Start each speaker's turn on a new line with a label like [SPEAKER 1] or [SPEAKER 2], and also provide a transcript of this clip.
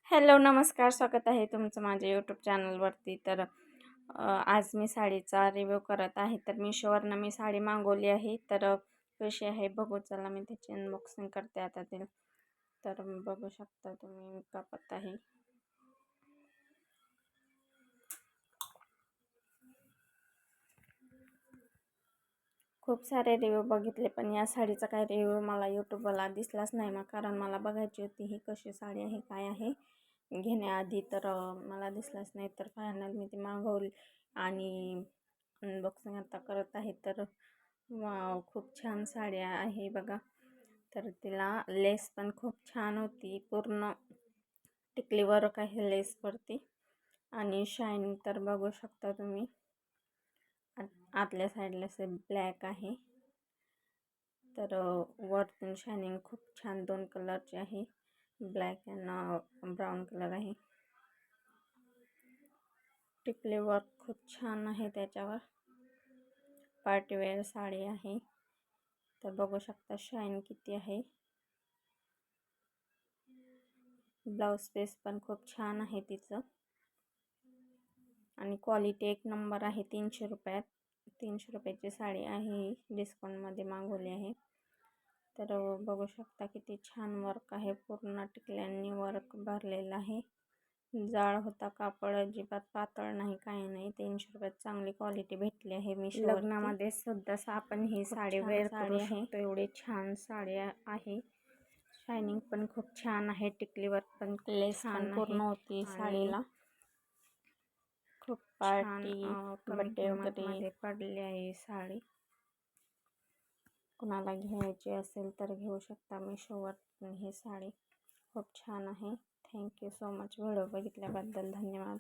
[SPEAKER 1] Hello, नमस्कार. स्वागत आहे तुमचं माझ्या यूट्यूब चॅनलवरती. तर आज मी साडीचा रिव्ह्यू करत आहे. तर Meeshoवरनं मी साडी मागवली आहे. तर कशी आहे बघू चला. मी त्याची अनबॉक्सिंग करते आता ते. तर बघू शकता तुम्ही मी कापत आहे. खूप सारे रिव्ह्यू बघितले, पण या साडीचा काही रिव्ह्यू मला यूट्यूबला दिसलाच नाही मग, कारण मला बघायची होती ही कशी साडी आहे, काय आहे घेण्याआधी. तर मला दिसलाच नाही. तर फायनल मी ती मागवली आणि अनबॉक्सिंग आता करत आहे. तर वाव, खूप छान साडी आहे बघा. तर तिला लेस पण खूप छान होती, पूर्ण टिकली वर्क आहे लेसवरती आणि शायनिंग तर बघू शकता तुम्ही. आतल्या साईडला असे ब्लॅक आहे. तर वरतून शायनिंग खूप छान 2 कलरची आहे, ब्लॅक अँड ब्राऊन कलर आहे. टिकली वर्क खूप छान आहे त्याच्यावर. पार्टीवेअर साडी आहे. तर बघू शकता शाईन किती आहे. ब्लाऊज पीस पण खूप छान आहे तिचं आणि क्वालिटी एक नंबर आहे. 300 रुपयात 300 रुपयाची साडी आहे, डिस्काउंटमध्ये मागवली आहे. तर बघू शकता किती छान वर्क आहे, पूर्ण टिकल्यांनी वर्क भरलेलं आहे. जाड होता कापड, अजिबात पातळ नाही, काही नाही. 300 रुपयात चांगली क्वालिटी भेटली आहे. लग्नामध्ये सुद्धा आपण ही साडी वेअर करू शकतो, एवढी छान साडी आहे. शायनिंग पण खूप छान आहे, टिकली वर्क पण लेस पण पूर्ण होती साडीला. खूप पार्टी बर्थडे वगैरे पडली आहे साडी. कुणाला घ्यायची असेल तर घेऊ शकता. Meeshoवर ही साडी खूप छान आहे. थँक्यू सो मच व्हिडिओ बघितल्याबद्दल. धन्यवाद.